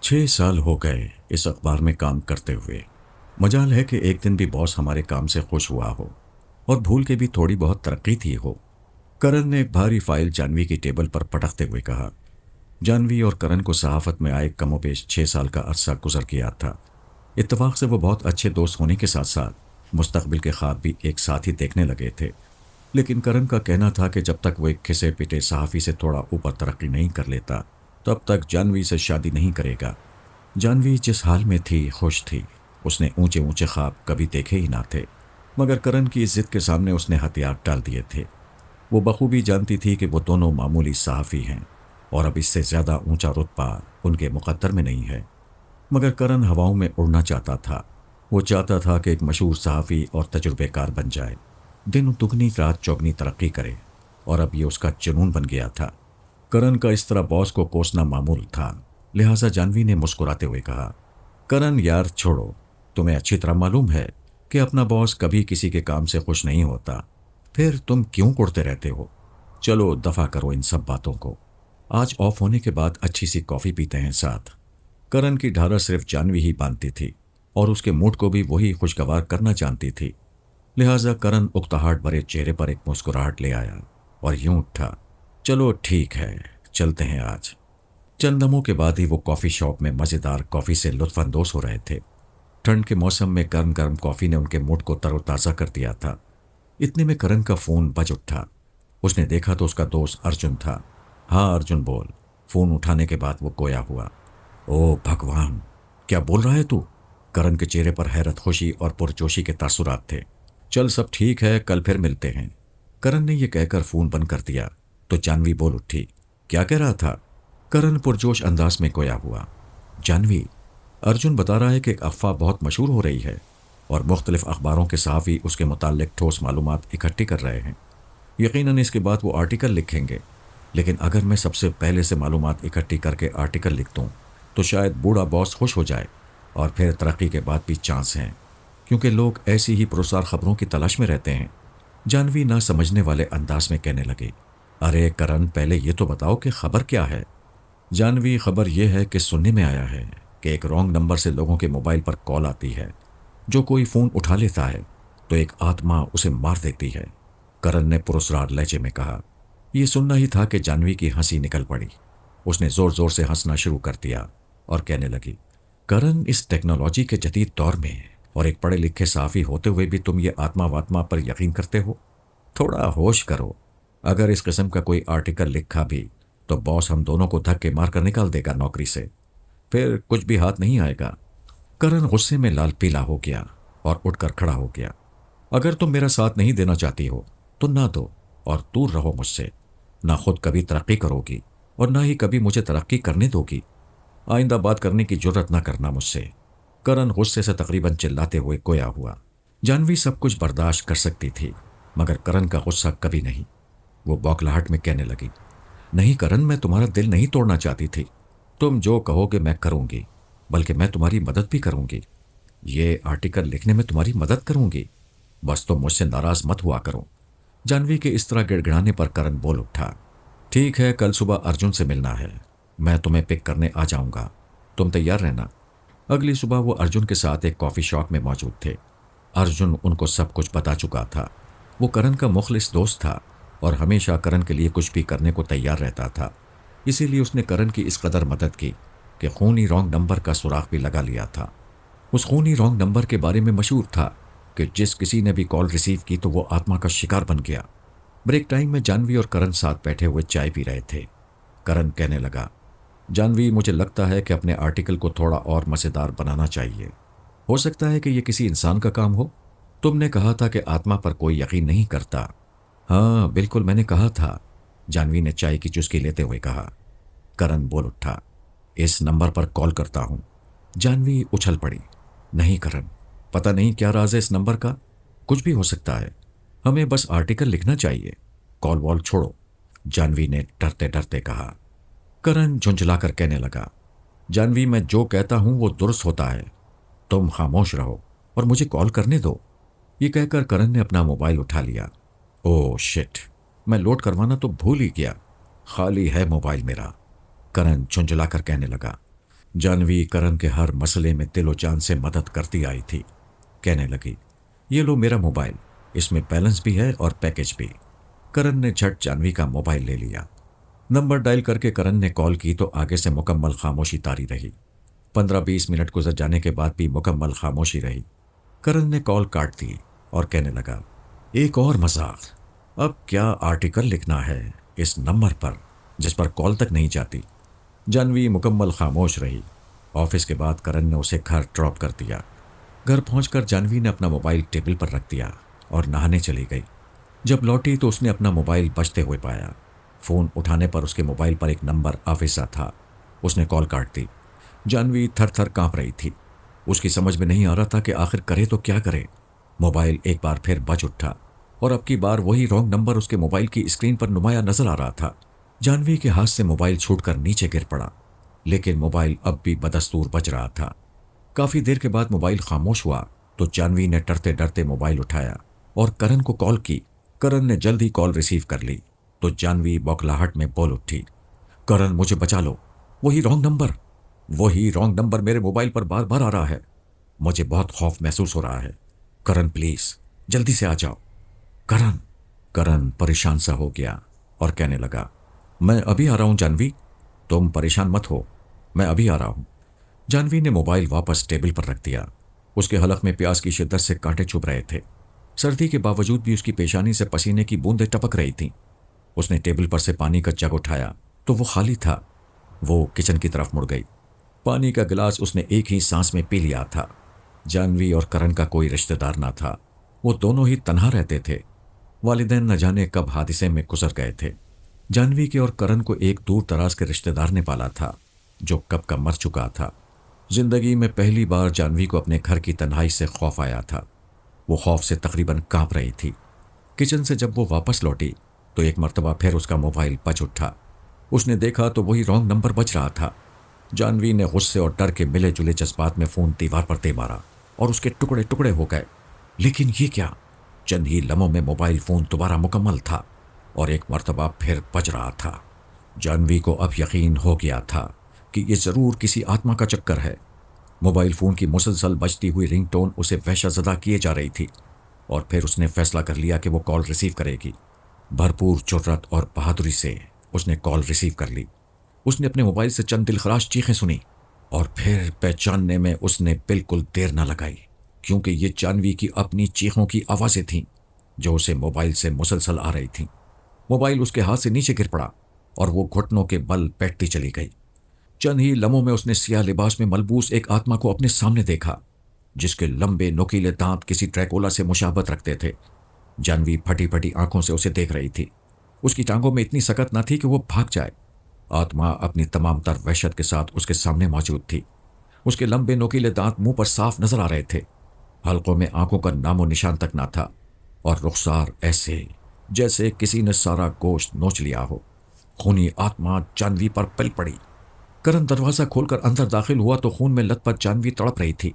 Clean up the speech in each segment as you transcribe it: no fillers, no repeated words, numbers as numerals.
6 साल हो गए इस अखबार में काम करते हुए। मजाल है कि एक दिन भी बॉस हमारे काम से खुश हुआ हो और भूल के भी थोड़ी बहुत तरक्की थी हो। करण ने एक भारी फाइल जानवी की टेबल पर पटकते हुए कहा। जानवी और करण को सहाफत में आए कमोबेश 6 साल का अरसा गुजर गया था। इत्तेफाक से वो बहुत अच्छे दोस्त होने के साथ साथ मुस्तकबिल के ख्वाब भी एक साथ ही देखने लगे थे। लेकिन करण का कहना था कि जब तक वो एक खिसे पिटे सहाफ़ी से थोड़ा ऊपर तरक्की नहीं कर लेता तब तक जानवी से शादी नहीं करेगा। जानवी जिस हाल में थी खुश थी। उसने ऊंचे ऊंचे ख्वाब कभी देखे ही ना थे, मगर करण की इस जिद के सामने उसने हथियार डाल दिए थे। वो बखूबी जानती थी कि वो दोनों मामूली सहाफ़ी हैं और अब इससे ज़्यादा ऊंचा रुतबा उनके मुकद्दर में नहीं है। मगर करण हवाओं में उड़ना चाहता था। वो चाहता था कि एक मशहूर सहाफ़ी और तजुर्बेकार बन जाए, दिन दुगनी रात चौगनी तरक्की करे, और अब ये उसका जुनून बन गया था। करण का इस तरह बॉस को कोसना मामूल था। लिहाजा जानवी ने मुस्कुराते हुए कहा, करण यार छोड़ो, तुम्हें अच्छी तरह मालूम है कि अपना बॉस कभी किसी के काम से खुश नहीं होता, फिर तुम क्यों कुड़ते रहते हो। चलो दफा करो इन सब बातों को। आज ऑफ होने के बाद अच्छी सी कॉफ़ी पीते हैं साथ। करण की ढारा सिर्फ जानवी ही बांधती थी और उसके मूड को भी वही खुशगवार करना जानती थी। लिहाजा करण उकताहट भरे चेहरे पर एक मुस्कुराहट ले आया और यूं उठा, चलो ठीक है, चलते हैं आज। चंद दमों के बाद ही वो कॉफ़ी शॉप में मज़ेदार कॉफ़ी से लुत्फ़अंदोज़ हो रहे थे। ठंड के मौसम में गर्म गर्म कॉफ़ी ने उनके मूड को तरोताज़ा कर दिया था। इतने में करण का फ़ोन बज उठा। उसने देखा तो उसका दोस्त अर्जुन था। हाँ अर्जुन बोल। फ़ोन उठाने के बाद वो गोया हुआ। ओ भगवान, क्या बोल रहा है तू? करण के चेहरे पर हैरत, खुशी और पुरजोशी के तासुरात थे। चल सब ठीक है, कल फिर मिलते हैं। करण ने यह कहकर फ़ोन बंद कर दिया तो जानवी बोल उठी, क्या कह रहा था? करण पुरजोश अंदाज में गोया हुआ, जानवी, अर्जुन बता रहा है कि एक अफवाह बहुत मशहूर हो रही है और मुख्तलिफ अखबारों के सहाफ़ी उसके मुताल्लिक ठोस मालूमात इकट्ठी कर रहे हैं। यकीनन इसके बाद वो आर्टिकल लिखेंगे, लेकिन अगर मैं सबसे पहले से मालूमात इकट्ठी करके आर्टिकल लिख दूँ तो शायद बूढ़ा बॉस खुश हो जाए और फिर तरक्की के बाद भी चांस हैं, क्योंकि लोग ऐसी ही पुरस्कार खबरों की तलाश में रहते हैं। जानवी ना समझने वाले अंदाज में कहने लगी, अरे करण, पहले ये तो बताओ कि खबर क्या है? जानवी, खबर यह है कि सुनने में आया है कि एक रॉन्ग नंबर से लोगों के मोबाइल पर कॉल आती है। जो कोई फ़ोन उठा लेता है तो एक आत्मा उसे मार देती है। करण ने पुरस्कार लहजे में कहा। यह सुनना ही था कि जानवी की हंसी निकल पड़ी। उसने ज़ोर ज़ोर से हंसना शुरू कर दिया और कहने लगी, करण, इस टेक्नोलॉजी के जदीद दौर में और एक पढ़े लिखे साफ़ी होते हुए भी तुम ये आत्मा वात्मा पर यकीन करते हो? थोड़ा होश करो। अगर इस किस्म का कोई आर्टिकल लिखा भी तो बॉस हम दोनों को धक्के मार कर निकाल देगा नौकरी से, फिर कुछ भी हाथ नहीं आएगा। करण गुस्से में लाल पीला हो गया और उठकर खड़ा हो गया। अगर तुम मेरा साथ नहीं देना चाहती हो तो ना दो और दूर रहो मुझसे। ना खुद कभी तरक्की करोगी और ना ही कभी मुझे तरक्की करने दोगी। आइंदा बात करने की जुर्रत ना करना मुझसे। करण गुस्से से तकरीबन चिल्लाते हुए गोया हुआ। जानवी सब कुछ बर्दाश्त कर सकती थी, मगर करण का गुस्सा कभी नहीं। वो बौखलाहट में कहने लगी, नहीं करण, मैं तुम्हारा दिल नहीं तोड़ना चाहती थी। तुम जो कहोगे मैं करूंगी, बल्कि मैं तुम्हारी मदद भी करूंगी। ये आर्टिकल लिखने में तुम्हारी मदद करूंगी। बस तुम मुझसे नाराज मत हुआ करो। जानवी के इस तरह गिड़गिड़ाने पर करण बोल उठा, ठीक है, कल सुबह अर्जुन से मिलना है। मैं तुम्हें पिक करने आ जाऊंगा, तुम तैयार रहना। अगली सुबह वो अर्जुन के साथ एक कॉफ़ी शॉप में मौजूद थे। अर्जुन उनको सब कुछ बता चुका था। वो करण का मुखलिस दोस्त था और हमेशा करण के लिए कुछ भी करने को तैयार रहता था। इसीलिए उसने करण की इस कदर मदद की कि खूनी रॉन्ग नंबर का सुराग भी लगा लिया था। उस खूनी रॉन्ग नंबर के बारे में मशहूर था कि जिस किसी ने भी कॉल रिसीव की तो वो आत्मा का शिकार बन गया। ब्रेक टाइम में जानवी और करण साथ बैठे हुए चाय पी रहे थे। करण कहने लगा, जानवी, मुझे लगता है कि अपने आर्टिकल को थोड़ा और मज़ेदार बनाना चाहिए। हो सकता है कि यह किसी इंसान का काम हो। तुमने कहा था कि आत्मा पर कोई यकीन नहीं करता। हाँ बिल्कुल, मैंने कहा था, जानवी ने चाय की चुस्की लेते हुए कहा। करण बोल उठा, इस नंबर पर कॉल करता हूँ। जानवी उछल पड़ी, नहीं करण, पता नहीं क्या राज है इस नंबर का। कुछ भी हो सकता है, हमें बस आर्टिकल लिखना चाहिए। कॉल वॉल छोड़ो, जानवी ने डरते डरते कहा। करण झुंझलाकर कहने लगा, जानवी, मैं जो कहता हूं वो दुरुस्त होता है। तुम खामोश रहो और मुझे कॉल करने दो। ये कहकर करण ने अपना मोबाइल उठा लिया। ओह शिट, मैं लोड करवाना तो भूल ही गया, खाली है मोबाइल मेरा। करण झुंझलाकर कहने लगा, जानवी करण के हर मसले में दिलो जान से मदद करती आई थी। कहने लगी, ये लो मेरा मोबाइल, इसमें बैलेंस भी है और पैकेज भी। करण ने झट जानवी का मोबाइल ले लिया। नंबर डायल करके करण ने कॉल की तो आगे से मुकम्मल खामोशी तारी रही। 15-20 मिनट गुजर जाने के बाद भी मुकम्मल खामोशी रही। करण ने कॉल काट दी और कहने लगा, एक और मजाक, अब क्या आर्टिकल लिखना है इस नंबर पर जिस पर कॉल तक नहीं जाती। जानवी मुकम्मल खामोश रही। ऑफिस के बाद करण ने उसे घर ड्रॉप कर दिया। घर पहुंचकर जानवी ने अपना मोबाइल टेबल पर रख दिया और नहाने चली गई। जब लौटी तो उसने अपना मोबाइल बजते हुए पाया। फ़ोन उठाने पर उसके मोबाइल पर एक नंबर आफिसा था। उसने कॉल काट दी। जानवी थर थर काँप रही थी। उसकी समझ में नहीं आ रहा था कि आखिर करे तो क्या करे। मोबाइल एक बार फिर बज उठा और अब की बार वही रॉन्ग नंबर उसके मोबाइल की स्क्रीन पर नुमाया नजर आ रहा था। जानवी के हाथ से मोबाइल छूटकर नीचे गिर पड़ा, लेकिन मोबाइल अब भी बदस्तूर बज रहा था। काफ़ी देर के बाद मोबाइल खामोश हुआ तो जानवी ने डरते डरते मोबाइल उठाया और करण को कॉल की। करण ने जल्द ही कॉल रिसीव कर ली तो जानवी बौखलाहट में बोल उठी, करण मुझे बचा लो, वही रॉन्ग नंबर मेरे मोबाइल पर बार बार आ रहा है। मुझे बहुत खौफ महसूस हो रहा है। करण प्लीज जल्दी से आ जाओ। करण परेशान सा हो गया और कहने लगा, मैं अभी आ रहा हूं जानवी, तुम परेशान मत हो, मैं अभी आ रहा हूं। जानवी ने मोबाइल वापस टेबल पर रख दिया। उसके हलक में प्यास की शिद्दत से कांटे चुभ रहे थे। सर्दी के बावजूद भी उसकी पेशानी से पसीने की बूंदें टपक रही थीं। उसने टेबल पर से पानी का जग उठाया तो वो खाली था। वो किचन की तरफ मुड़ गई। पानी का गिलास उसने एक ही सांस में पी लिया था। जानवी और करण का कोई रिश्तेदार ना था। वो दोनों ही तन्हा रहते थे। वालिदैन न जाने कब हादसे में गुजर गए थे। जानवी के और करण को एक दूर दराज के रिश्तेदार ने पाला था जो कब का मर चुका था। जिंदगी में पहली बार जानवी को अपने घर की तन्हाई से खौफ आया था। वो खौफ से तकरीबन कांप रही थी। किचन से जब वो वापस लौटी तो एक मर्तबा फिर उसका मोबाइल बज उठा। उसने देखा तो वही रॉन्ग नंबर बज रहा था। जानवी ने गुस्से और डर के मिले जुले जज्बात में फ़ोन दीवार पर दे मारा और उसके टुकड़े टुकड़े हो गए। लेकिन ये क्या, चंद ही लम्हों में मोबाइल फ़ोन दोबारा मुकम्मल था और एक मर्तबा फिर बज रहा था। जानवी को अब यकीन हो गया था कि ये ज़रूर किसी आत्मा का चक्कर है। मोबाइल फ़ोन की मुसलसल बजती हुई रिंगटोन उसे वहशतज़दा किए जा रही थी और फिर उसने फैसला कर लिया कि वो कॉल रिसीव करेगी। भरपूर जुर्रत और बहादुरी से उसने कॉल रिसीव कर ली। उसने अपने मोबाइल से चंद दिलखराश चीखें सुनी और फिर पहचानने में उसने बिल्कुल देर न लगाई, क्योंकि ये जानवी की अपनी चीखों की आवाज़ें थीं जो उसे मोबाइल से मुसलसल आ रही थीं। मोबाइल उसके हाथ से नीचे गिर पड़ा और वो घुटनों के बल बैठती चली गई। चंद ही लम्हों में उसने सियाह लिबास में मलबूस एक आत्मा को अपने सामने देखा, जिसके लंबे नुकीले दांत किसी ड्रैकुला से मुशाबत रखते थे। जानवी फटी फटी आंखों से उसे देख रही थी। उसकी टांगों में इतनी सकत न थी कि वो भाग जाए। आत्मा अपनी तमाम तर वहशत के साथ उसके सामने मौजूद थी। उसके लंबे नुकीले दांत मुंह पर साफ नजर आ रहे थे। हल्कों में आंखों का नामो निशान तक ना था और रुखसार ऐसे जैसे किसी ने सारा गोश्त नोच लिया हो। खूनी आत्मा जानवी पर पल पड़ी। करण दरवाजा खोलकर अंदर दाखिल हुआ तो खून में लथपथ जानवी तड़प रही थी,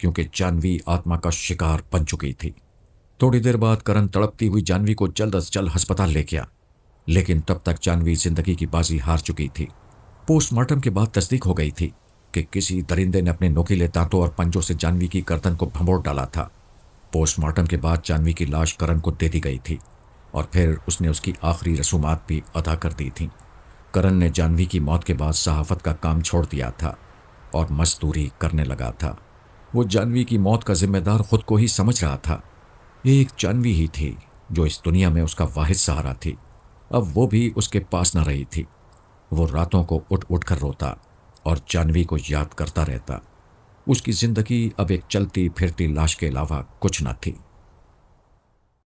क्योंकि जानवी आत्मा का शिकार बन चुकी थी। थोड़ी देर बाद करण तड़पती हुई जानवी को जल्द अज जल्द अस्पताल ले गया, लेकिन तब तक जानवी जिंदगी की बाजी हार चुकी थी। पोस्टमार्टम के बाद तस्दीक हो गई थी कि किसी दरिंदे ने अपने नोकीले दांतों और पंजों से जानवी की गर्दन को भंबोड़ डाला था। पोस्टमार्टम के बाद जानवी की लाश करण को दे दी गई थी और फिर उसने उसकी आखिरी रसूमात भी अदा कर दी थीं। करण ने जानवी की मौत के बाद सहाफ़त का काम छोड़ दिया था और मजदूरी करने लगा था। वो जानवी की मौत का जिम्मेदार खुद को ही समझ रहा था। एक जानवी ही थी जो इस दुनिया में उसका वाहिद सहारा थी। अब वो भी उसके पास न रही थी। वो रातों को उठ उठ कर रोता और जानवी को याद करता रहता। उसकी जिंदगी अब एक चलती फिरती लाश के अलावा कुछ न थी।